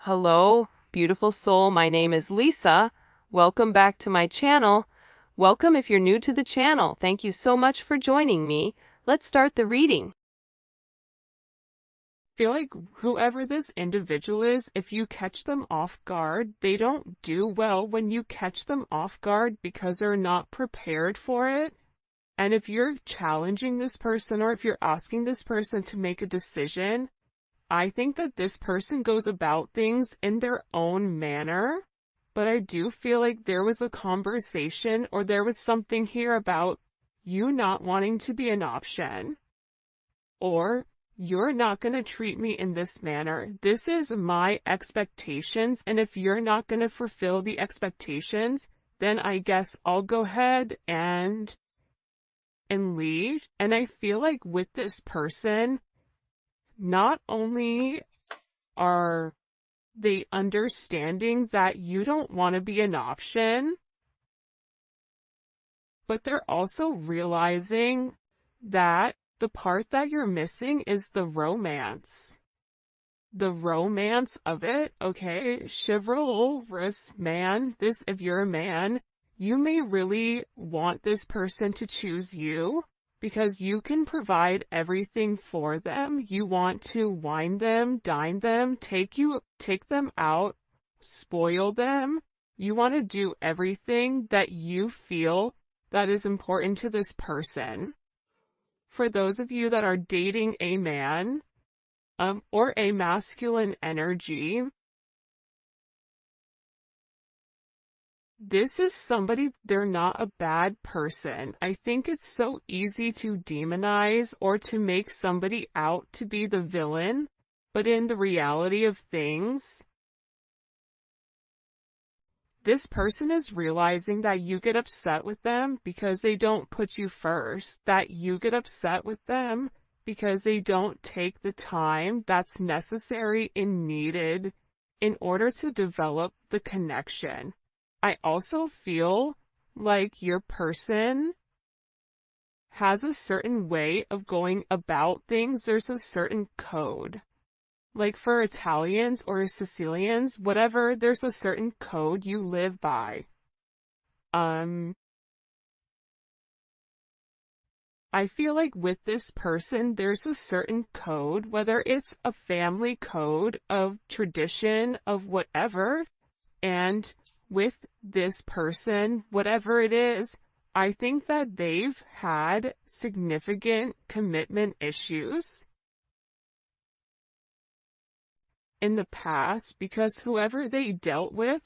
Hello, beautiful soul. My name is Lisa. Welcome back to my channel. Welcome if you're new to the channel. Thank you so much for joining me. Let's start the reading. Feel like whoever this individual is, if you catch them off guard, they don't do well when you catch them off guard because they're not prepared for it. And if you're challenging this person or if you're asking this person to make a decision, I think that this person goes about things in their own manner. But I do feel like there was a conversation or there was something here about you not wanting to be an option, or you're not going to treat me in this manner. This is my expectations, and if you're not going to fulfill the expectations, then I guess I'll go ahead and leave. And I feel like with this person, not only are they understanding that you don't want to be an option, but they're also realizing that the part that you're missing is the romance. The romance of it, okay? Chivalrous man, if you're a man, you may really want this person to choose you because you can provide everything for them. You want to wine them, dine them, take them out, spoil them. You want to do everything that you feel that is important to this person. For those of you that are dating a man, or a masculine energy, this is somebody, they're not a bad person. I think it's so easy to demonize or to make somebody out to be the villain, but in the reality of things, this person is realizing that you get upset with them because they don't put you first, that you get upset with them because they don't take the time that's necessary and needed in order to develop the connection. I also feel like your person has a certain way of going about things. There's a certain code. Like for Italians or Sicilians, whatever, there's a certain code you live by. I feel like with this person, there's a certain code, whether it's a family code of tradition of whatever, and with this person, whatever it is, I think that they've had significant commitment issues in the past because whoever they dealt with,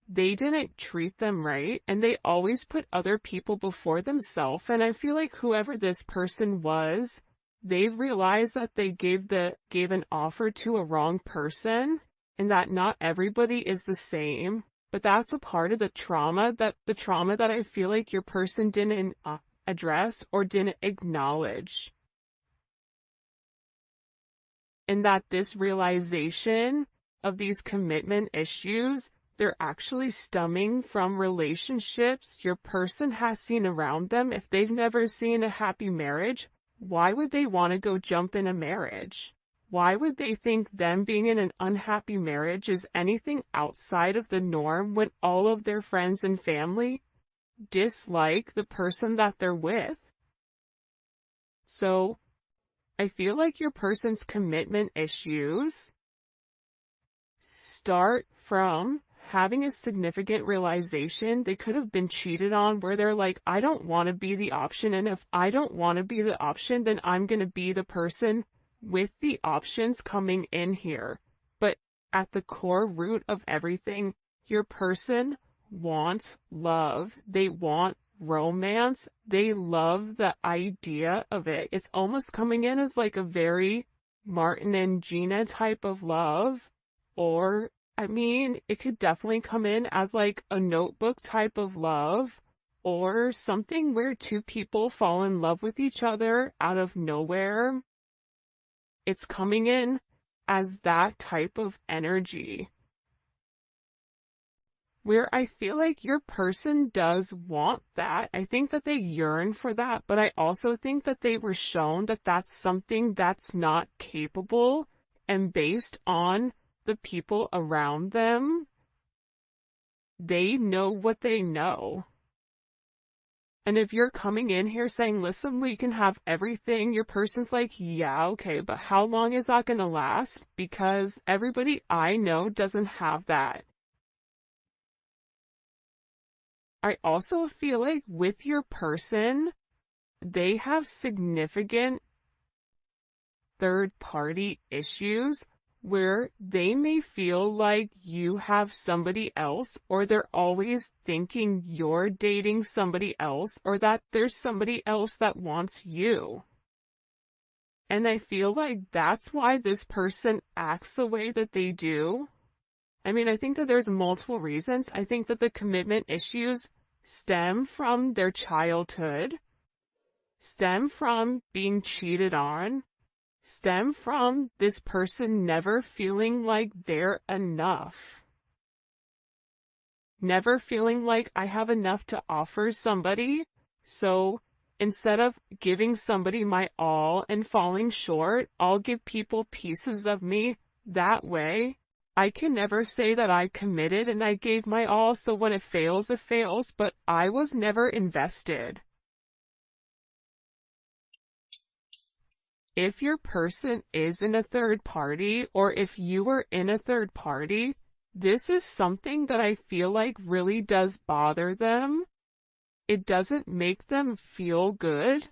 they didn't treat them right, and they always put other people before themselves. And I feel like whoever this person was, they've realized that they gave an offer to a wrong person, and that not everybody is the same. But that's a part of the trauma that I feel like your person didn't address or didn't acknowledge. And that this realization of these commitment issues, they're actually stemming from relationships your person has seen around them. If they've never seen a happy marriage, why would they want to go jump in a marriage? Why would they think them being in an unhappy marriage is anything outside of the norm when all of their friends and family dislike the person that they're with? So I feel like your person's commitment issues start from having a significant realization they could have been cheated on, where they're like, I don't want to be the option, and if I don't want to be the option, then I'm going to be the person with the options coming in here. But at the core root of everything, your person wants love. They want romance. They love the idea of it. It's almost coming in as like a very Martin and Gina type of love, or I mean, it could definitely come in as like a Notebook type of love, or something where two people fall in love with each other out of nowhere. It's coming in as that type of energy, where I feel like your person does want that. I think that they yearn for that, but I also think that they were shown that that's something that's not capable, and based on the people around them, they know what they know. And if you're coming in here saying, listen, we can have everything, your person's like, yeah, okay, but how long is that going to last? Because everybody I know doesn't have that. I also feel like with your person, they have significant third-party issues where they may feel like you have somebody else, or they're always thinking you're dating somebody else, or that there's somebody else that wants you. And I feel like that's why this person acts the way that they do. I mean, I think that there's multiple reasons. I think that the commitment issues stem from their childhood, stem from being cheated on, stem from this person never feeling like they're enough. Never feeling like I have enough to offer somebody, so instead of giving somebody my all and falling short, I'll give people pieces of me. That way, I can never say that I committed and I gave my all, so when it fails, but I was never invested. If your person is in a third party, or if you are in a third party, this is something that I feel like really does bother them. It doesn't make them feel good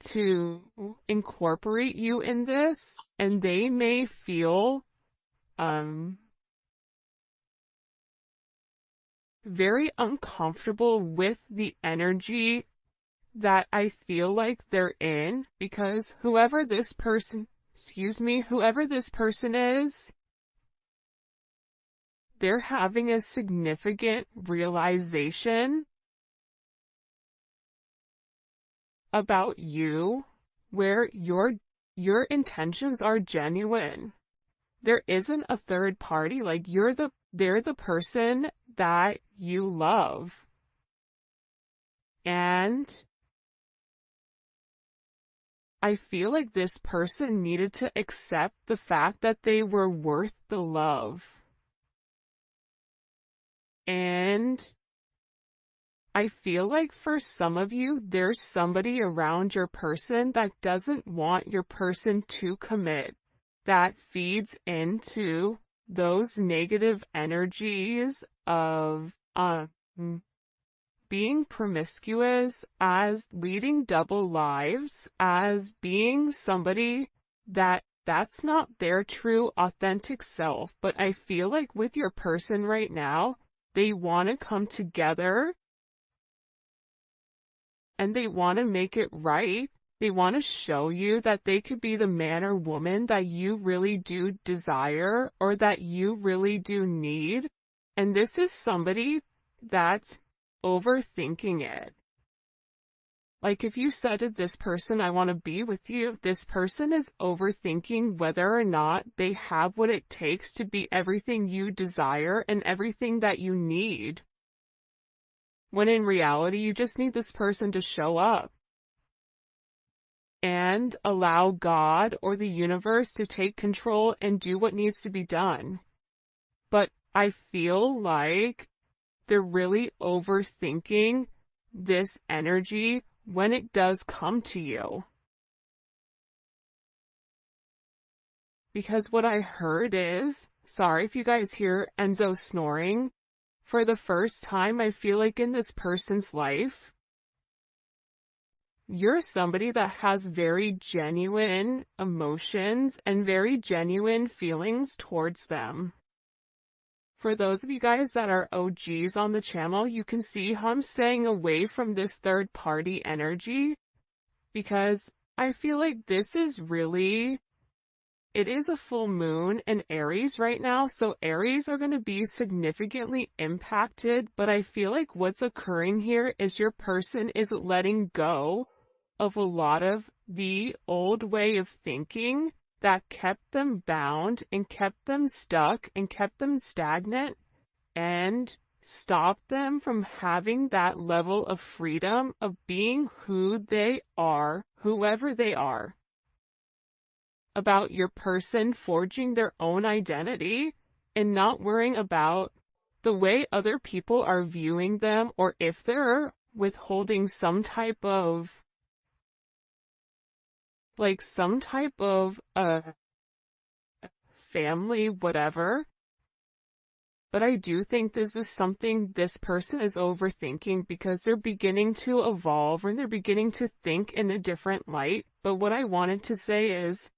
to incorporate you in this, and they may feel very uncomfortable with the energy that I feel like they're in, because whoever this person is, they're having a significant realization about you where your intentions are genuine. There isn't a third party, like they're the person that you love. And I feel like this person needed to accept the fact that they were worth the love. And I feel like for some of you, there's somebody around your person that doesn't want your person to commit, that feeds into those negative energies of being promiscuous, as leading double lives, as being somebody that's not their true authentic self. But I feel like with your person right now, they want to come together and they want to make it right. They want to show you that they could be the man or woman that you really do desire, or that you really do need. And this is somebody that's overthinking it. Like if you said to this person, I want to be with you, this person is overthinking whether or not they have what it takes to be everything you desire and everything that you need. When in reality, you just need this person to show up and allow God or the universe to take control and do what needs to be done. But I feel like they're really overthinking this energy when it does come to you. Because what I heard is, sorry if you guys hear Enzo snoring, for the first time I feel like in this person's life, you're somebody that has very genuine emotions and very genuine feelings towards them. For those of you guys that are OGs on the channel, you can see how I'm staying away from this third party energy, because I feel like this is really, it is a full moon in Aries right now, so Aries are going to be significantly impacted, but I feel like what's occurring here is your person is letting go of a lot of the old way of thinking that kept them bound and kept them stuck and kept them stagnant and stopped them from having that level of freedom of being who they are, whoever they are. about your person forging their own identity and not worrying about the way other people are viewing them, or if they're withholding some type of family, whatever. But I do think this is something this person is overthinking because they're beginning to evolve and they're beginning to think in a different light. But what I wanted to say is,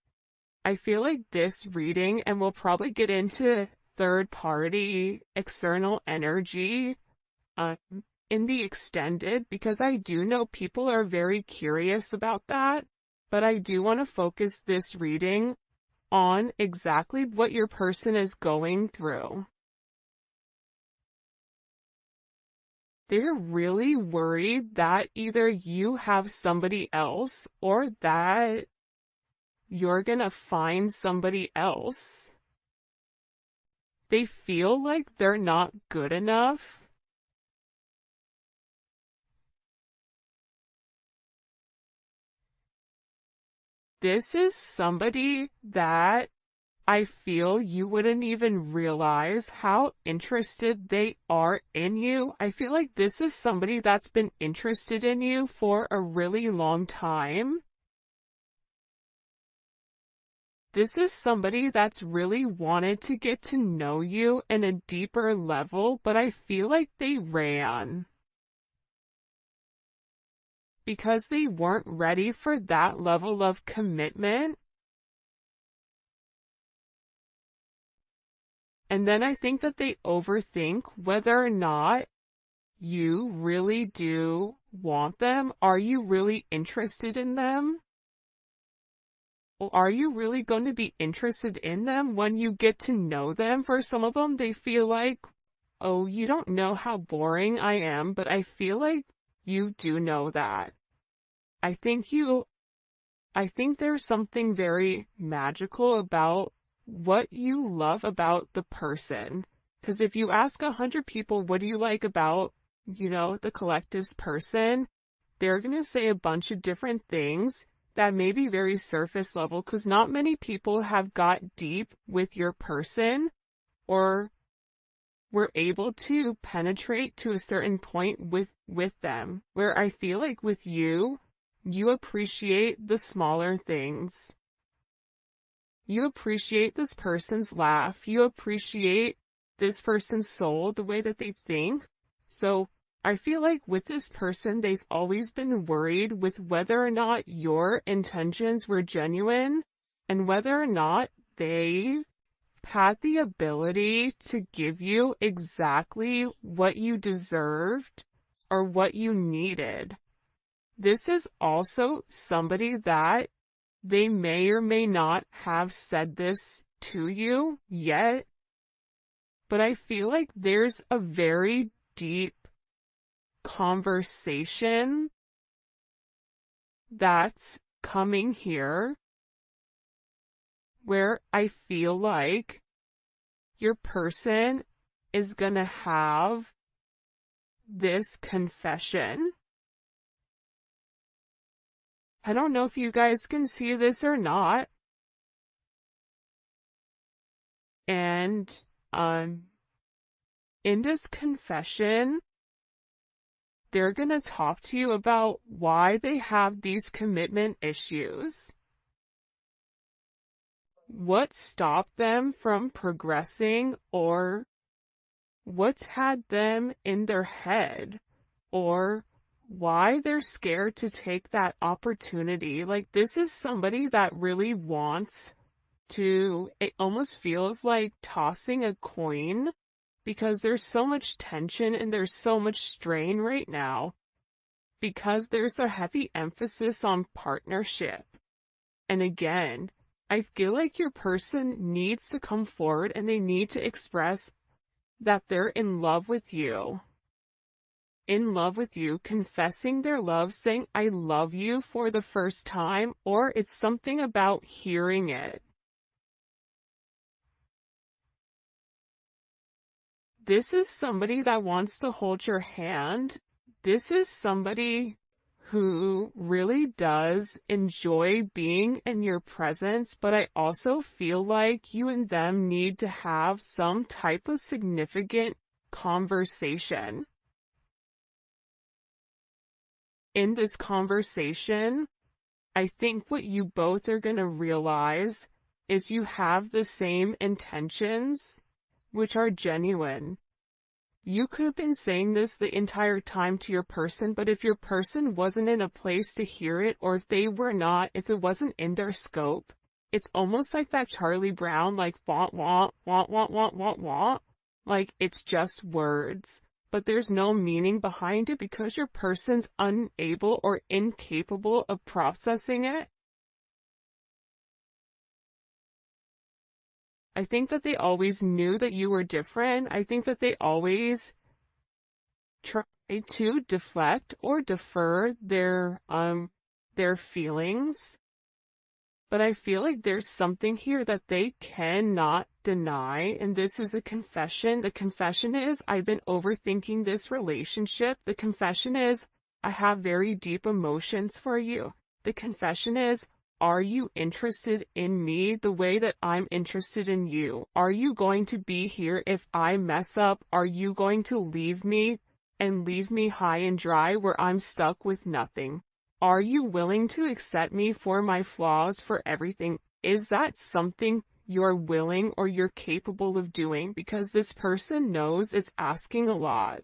I feel like this reading, and we'll probably get into third party external energy in the extended, because I do know people are very curious about that. But I do want to focus this reading on exactly what your person is going through. They're really worried that either you have somebody else or that you're gonna find somebody else. They feel like they're not good enough. This is somebody that I feel you wouldn't even realize how interested they are in you. I feel like this is somebody that's been interested in you for a really long time. This is somebody that's really wanted to get to know you in a deeper level, but I feel like they ran because they weren't ready for that level of commitment. And then I think that they overthink whether or not you really do want them. Are you really interested in them? Or are you really going to be interested in them when you get to know them? For some of them, they feel like, oh, you don't know how boring I am, but I feel like you do know that. I think there's something very magical about what you love about the person. Because if you ask 100 people, what do you like about, the collective's person, they're going to say a bunch of different things that may be very surface level, because not many people have got deep with your person or were able to penetrate to a certain point with them, where I feel like with you, you appreciate the smaller things. You appreciate this person's laugh. You appreciate this person's soul, the way that they think. So I feel like with this person, they've always been worried with whether or not your intentions were genuine and whether or not they had the ability to give you exactly what you deserved or what you needed. This is also somebody that they may or may not have said this to you yet, but I feel like there's a very deep conversation that's coming here where I feel like your person is gonna have this confession. I don't know if you guys can see this or not. And in this confession, they're going to talk to you about why they have these commitment issues. What stopped them from progressing, or what's had them in their head, or why they're scared to take that opportunity. Like, this is somebody that really wants to, it almost feels like tossing a coin, because there's so much tension and there's so much strain right now, because there's a heavy emphasis on partnership. And again, I feel like your person needs to come forward and they need to express that they're in love with you. In love with you, confessing their love, saying, I love you for the first time, or it's something about hearing it. This is somebody that wants to hold your hand. This is somebody who really does enjoy being in your presence, but I also feel like you and them need to have some type of significant conversation. In this conversation, I think what you both are going to realize is you have the same intentions, which are genuine. You could have been saying this the entire time to your person, but if your person wasn't in a place to hear it, or if it wasn't in their scope, it's almost like that Charlie Brown, like, want, want, want, want, want, want, want. Like, it's just words, but there's no meaning behind it because your person's unable or incapable of processing it. I think that they always knew that you were different. I think that they always try to deflect or defer their feelings. But I feel like there's something here that they cannot deny, and this is a confession. The confession is, I've been overthinking this relationship. The confession is, I have very deep emotions for you. The confession is, are you interested in me the way that I'm interested in you? Are you going to be here if I mess up? Are you going to leave me and leave me high and dry where I'm stuck with nothing? Are you willing to accept me for my flaws, for everything? Is that something you're willing or you're capable of doing? Because this person knows it's asking a lot.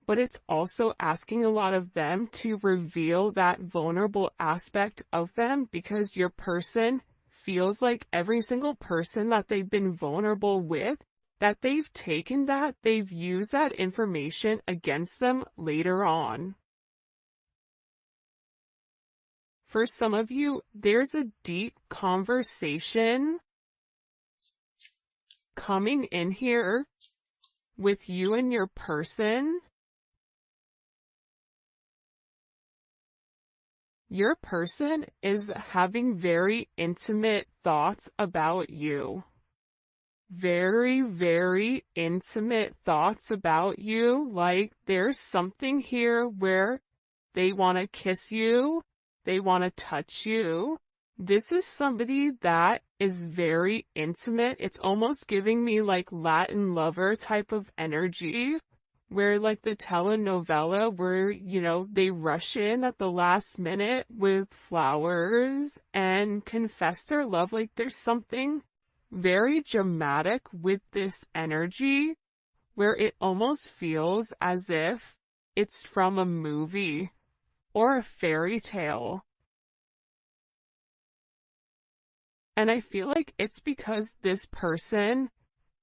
But it's also asking a lot of them to reveal that vulnerable aspect of them, because your person feels like every single person that they've been vulnerable with, that they've taken that, they've used that information against them later on. For some of you, there's a deep conversation coming in here with you and your person. Your person is having very intimate thoughts about you. Very, very intimate thoughts about you. Like, there's something here where they want to kiss you. They want to touch you. This is somebody that is very intimate. It's almost giving me like Latin lover type of energy, where like the telenovela where, they rush in at the last minute with flowers and confess their love. Like, there's something very dramatic with this energy where it almost feels as if it's from a movie or a fairy tale. And I feel like it's because this person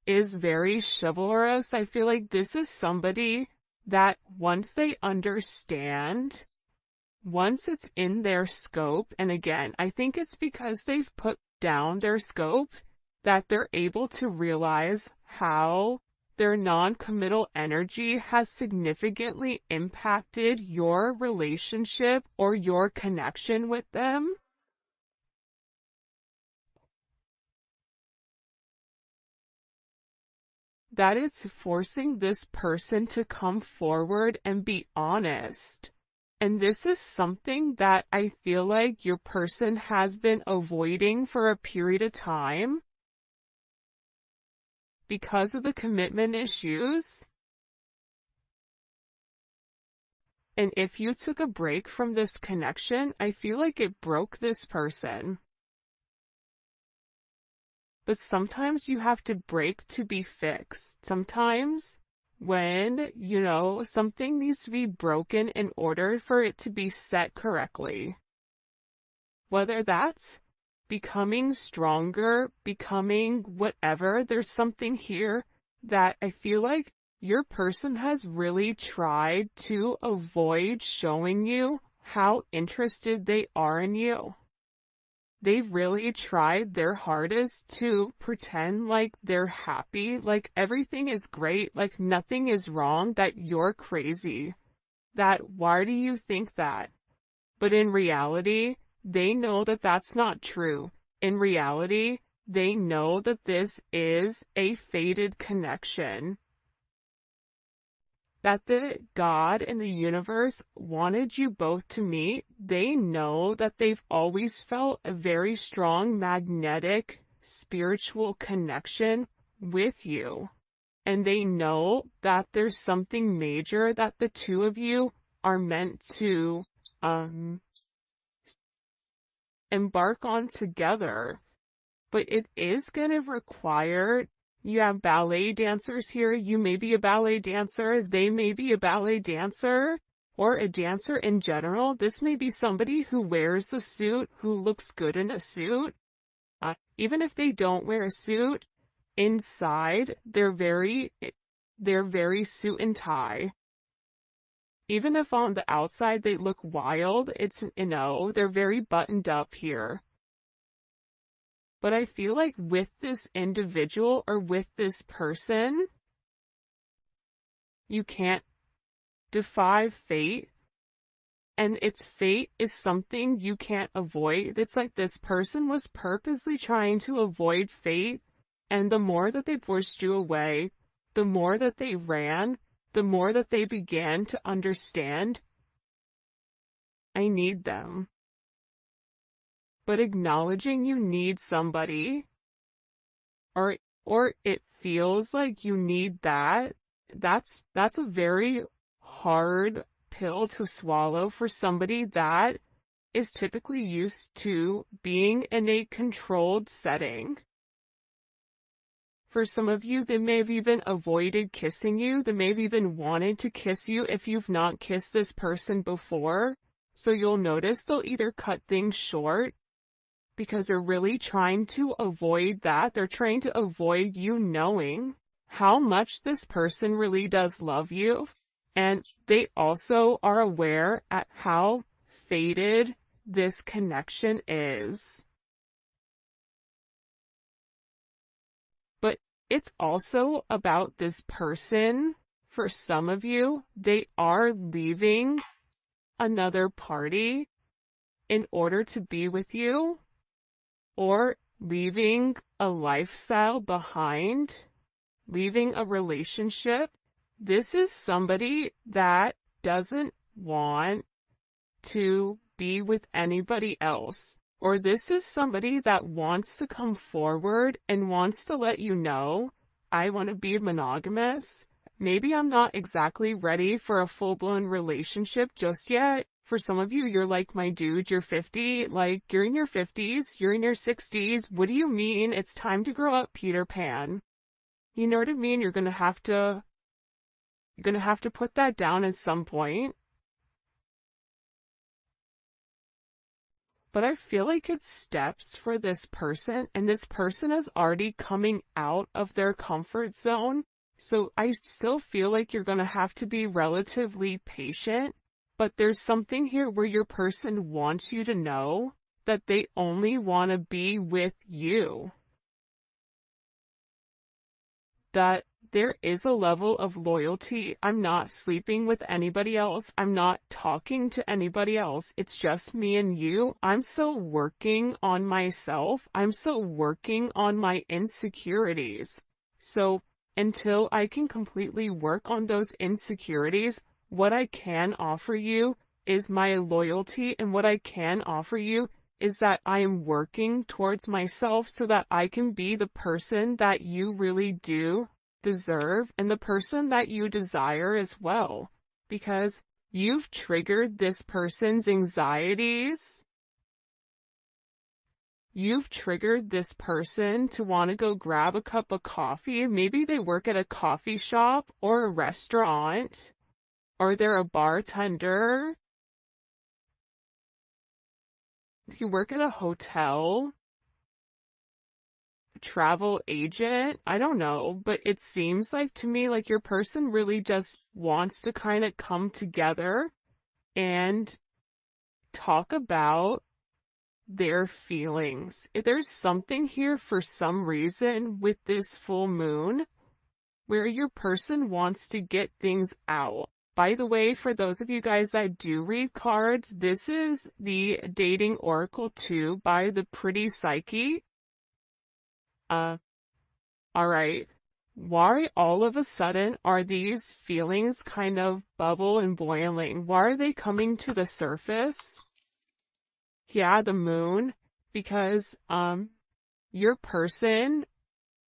is very chivalrous. I feel like this is somebody that once they understand, once it's in their scope, and again, I think it's because they've put down their scope, that they're able to realize how their non-committal energy has significantly impacted your relationship or your connection with them. That it's forcing this person to come forward and be honest. And this is something that I feel like your person has been avoiding for a period of time because of the commitment issues. And if you took a break from this connection, I feel like it broke this person. But sometimes you have to break to be fixed. Sometimes when, something needs to be broken in order for it to be set correctly. Whether that's becoming stronger, becoming whatever, there's something here that I feel like your person has really tried to avoid showing you how interested they are in you. They've really tried their hardest to pretend like they're happy, like everything is great, like nothing is wrong, that you're crazy. That why do you think that? But in reality, they know that that's not true. In reality, they know that this is a fated connection. that the God and the universe wanted you both to meet. They know that they've always felt a very strong magnetic spiritual connection with you. And they know that there's something major that the two of you are meant to embark on together. But it is going to require, you have ballet dancers here, you may be a ballet dancer, they may be a ballet dancer, or a dancer in general. This may be somebody who wears a suit, who looks good in a suit. Even if they don't wear a suit, inside, they're very suit and tie. Even if on the outside they look wild, they're very buttoned up here. But I feel like with this individual or with this person, you can't defy fate. And its fate is something you can't avoid. It's like this person was purposely trying to avoid fate. And the more that they pushed you away, the more that they ran, the more that they began to understand, I need them. But acknowledging you need somebody, or it feels like you need that's a very hard pill to swallow for somebody that is typically used to being in a controlled setting. For some of you, they may have even avoided kissing you. They may have even wanted to kiss you if you've not kissed this person before. So you'll notice they'll either cut things short because they're really trying to avoid that. They're trying to avoid you knowing how much this person really does love you. And they also are aware at how faded this connection is. But it's also about this person. For some of you, they are leaving another party in order to be with you, or leaving a lifestyle behind, leaving a relationship. This is somebody that doesn't want to be with anybody else. Or this is somebody that wants to come forward and wants to let you know, I want to be monogamous. Maybe I'm not exactly ready for a full-blown relationship just yet. For some of you, you're like, my dude, you're 50, like, you're in your 50s, you're in your 60s. What do you mean? It's time to grow up, Peter Pan. You know what I mean? You're gonna have to put that down at some point. But I feel like it's steps for this person, and this person is already coming out of their comfort zone. So I still feel like you're gonna have to be relatively patient. But there's something here where your person wants you to know that they only want to be with you. That there is a level of loyalty. I'm not sleeping with anybody else. I'm not talking to anybody else. It's just me and you. I'm still working on myself. I'm still working on my insecurities. So until I can completely work on those insecurities, what I can offer you is my loyalty, and what I can offer you is that I am working towards myself so that I can be the person that you really do deserve and the person that you desire as well. Because you've triggered this person's anxieties. You've triggered this person to want to go grab a cup of coffee. Maybe they work at a coffee shop or a restaurant. Or they're a bartender. You work at a hotel. A travel agent. I don't know. But it seems like to me like your person really just wants to kind of come together and talk about their feelings. If there's something here for some reason with this full moon where your person wants to get things out. By the way, for those of you guys that do read cards, this is the Dating Oracle 2 by the Pretty Psyche. Alright. Why all of a sudden are these feelings kind of bubble and boiling? Why are they coming to the surface? Yeah, the moon, because your person,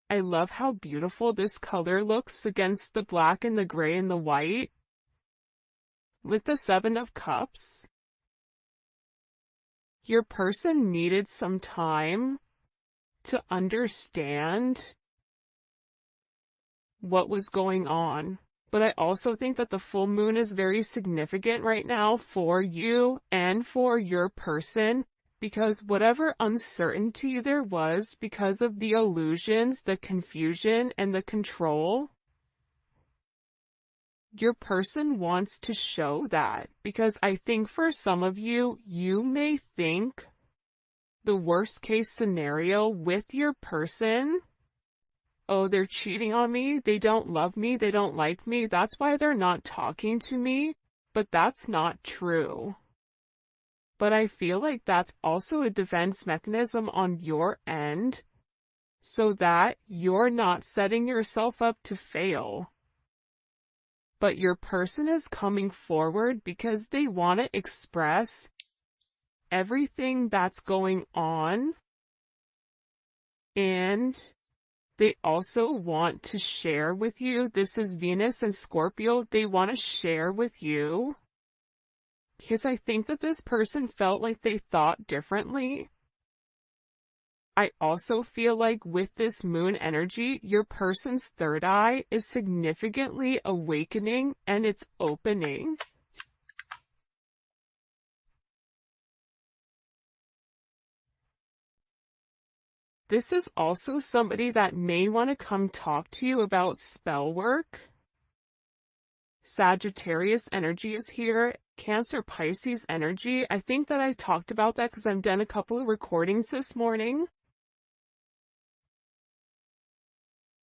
I love how beautiful this color looks against the black and the gray and the white. With the Seven of Cups, your person needed some time to understand what was going on. But I also think that the full moon is very significant right now for you and for your person, because whatever uncertainty there was because of the illusions, the confusion, and the control, your person wants to show that. Because I think for some of you, you may think the worst case scenario with your person, oh, they're cheating on me, they don't love me, they don't like me, that's why they're not talking to me. But that's not true. But I feel like that's also a defense mechanism on your end, so that you're not setting yourself up to fail. But your person is coming forward because they want to express everything that's going on, and they also want to share with you. This is Venus and Scorpio. They want to share with you because I think that this person felt like they thought differently. I also feel like with this moon energy, your person's third eye is significantly awakening and it's opening. This is also somebody that may want to come talk to you about spell work. Sagittarius energy is here. Cancer, Pisces energy. I think that I talked about that because I've done a couple of recordings this morning.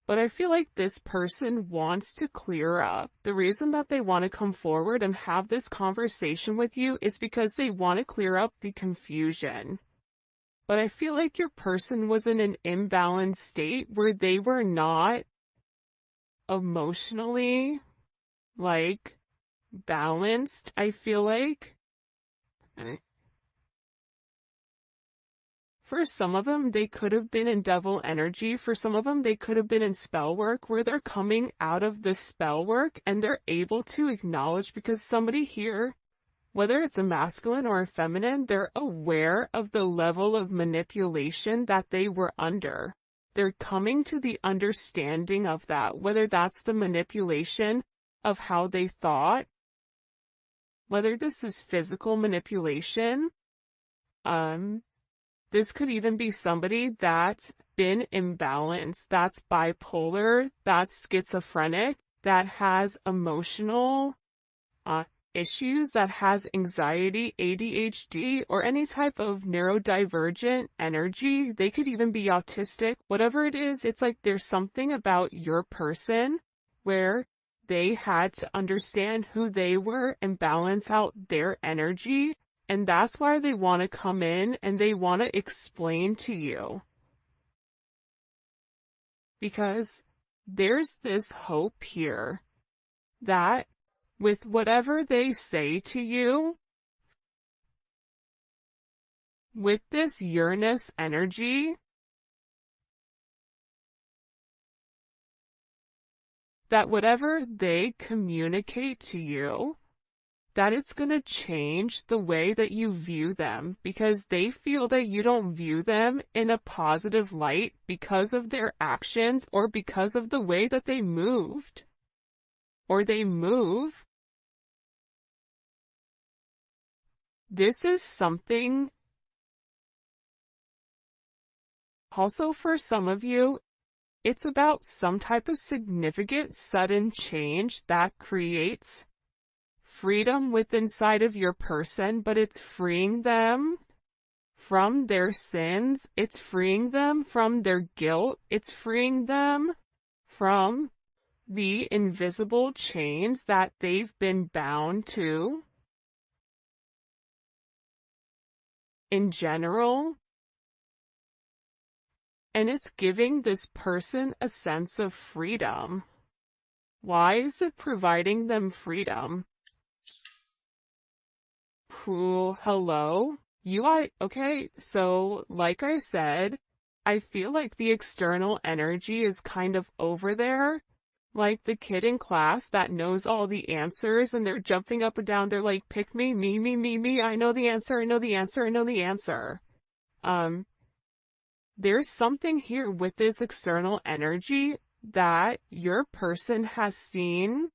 But I feel like this person wants to clear up. The reason that they want to come forward and have this conversation with you is because they want to clear up the confusion. But I feel like your person was in an imbalanced state where they were not emotionally, balanced, I feel like. For some of them, they could have been in devil energy. For some of them, they could have been in spell work, where they're coming out of the spell work and they're able to acknowledge, because somebody here, whether it's a masculine or a feminine, they're aware of the level of manipulation that they were under. They're coming to the understanding of that, whether that's the manipulation of how they thought, whether this is physical manipulation. This could even be somebody that's been imbalanced, that's bipolar, that's schizophrenic, that has emotional issues, that has anxiety, ADHD, or any type of neurodivergent energy. They could even be autistic. Whatever it is, it's like there's something about your person where they had to understand who they were and balance out their energy. And that's why they want to come in and they want to explain to you. Because there's this hope here that with whatever they say to you, with this Uranus energy, that whatever they communicate to you, that it's going to change the way that you view them, because they feel that you don't view them in a positive light because of their actions or because of the way that they moved or they move. This is something also for some of you. It's about some type of significant sudden change that creates freedom within inside of your person, but it's freeing them from their sins, it's freeing them from their guilt, it's freeing them from the invisible chains that they've been bound to. In general, and it's giving this person a sense of freedom. Why is it providing them freedom? Hello? Okay, so like I said, I feel like the external energy is kind of over there, like the kid in class that knows all the answers and they're jumping up and down, they're like, pick me, me, I know the answer, I know the answer, I know the answer. There's something here with this external energy that your person has seen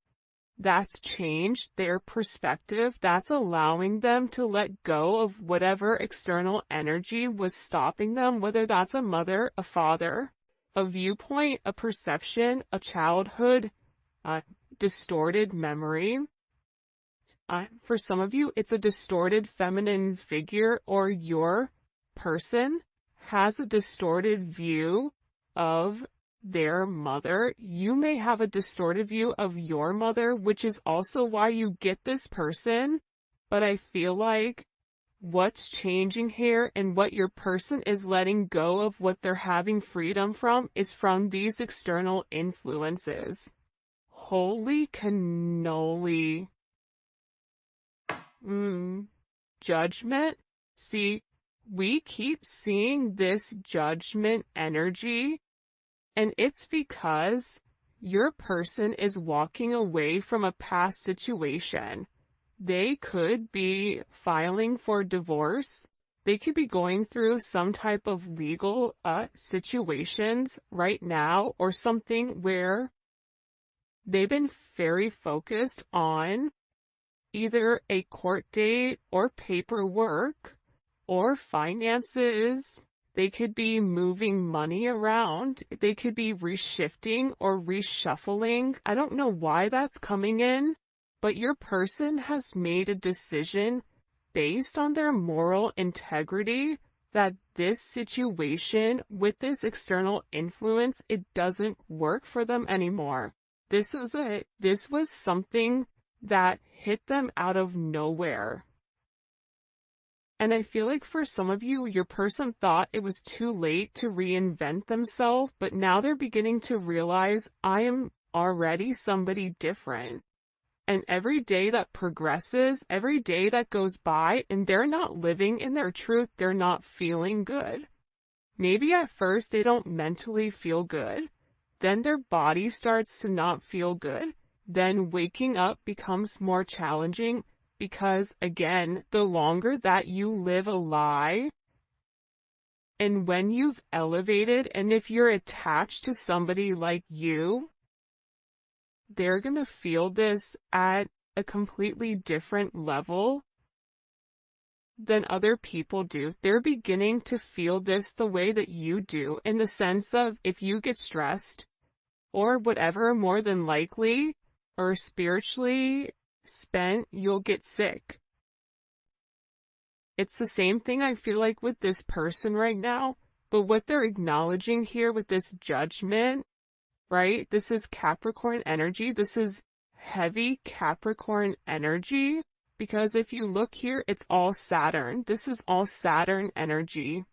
that's changed their perspective, that's allowing them to let go of whatever external energy was stopping them, whether that's a mother, a father, a viewpoint, a perception, a childhood, a distorted memory. For some of you, it's a distorted feminine figure, or your person has a distorted view of their mother. You may have a distorted view of your mother, which is also why you get this person. But I feel like what's changing here and what your person is letting go of, what they're having freedom from, is from these external influences. Holy cannoli. Judgment. See, we keep seeing this judgment energy, and it's because your person is walking away from a past situation. They could be filing for divorce. They could be going through some type of legal situations right now, or something where they've been very focused on either a court date or paperwork or finances. They could be moving money around. They could be reshifting or reshuffling. I don't know why that's coming in, but your person has made a decision based on their moral integrity that this situation with this external influence, it doesn't work for them anymore. This was something that hit them out of nowhere. And I feel like for some of you, your person thought it was too late to reinvent themselves, but now they're beginning to realize, I am already somebody different. And every day that progresses, every day that goes by, and they're not living in their truth, they're not feeling good. Maybe at first they don't mentally feel good. Then their body starts to not feel good. Then waking up becomes more challenging because, again, the longer that you live a lie, and when you've elevated, and if you're attached to somebody like you, they're going to feel this at a completely different level than other people do. They're beginning to feel this the way that you do, in the sense of if you get stressed or whatever, more than likely, or spiritually spent, you'll get sick. It's the same thing I feel like with this person right now, but what they're acknowledging here with this judgment, right? This is Capricorn energy. This is heavy Capricorn energy, because if you look here, it's all Saturn. This is all Saturn energy.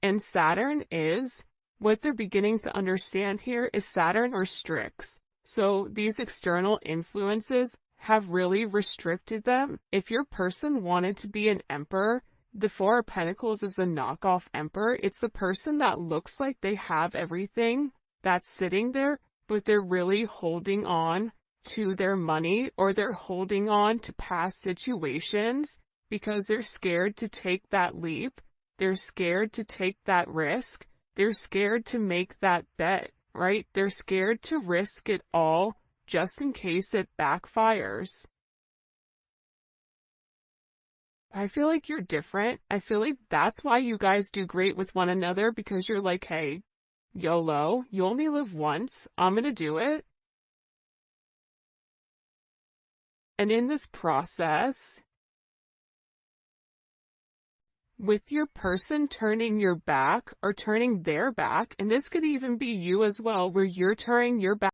And Saturn is, what they're beginning to understand here is Saturn restricts. So these external influences have really restricted them. If your person wanted to be an emperor, the Four of Pentacles is the knockoff emperor. It's the person that looks like they have everything that's sitting there, but they're really holding on to their money, or they're holding on to past situations because they're scared to take that leap. They're scared to take that risk. They're scared to make that bet, right? They're scared to risk it all just in case it backfires. I feel like you're different. I feel like that's why you guys do great with one another, because you're like, hey, YOLO, you only live once. I'm gonna do it. And in this process, with your person turning your back or turning their back, and this could even be you as well, where you're turning your back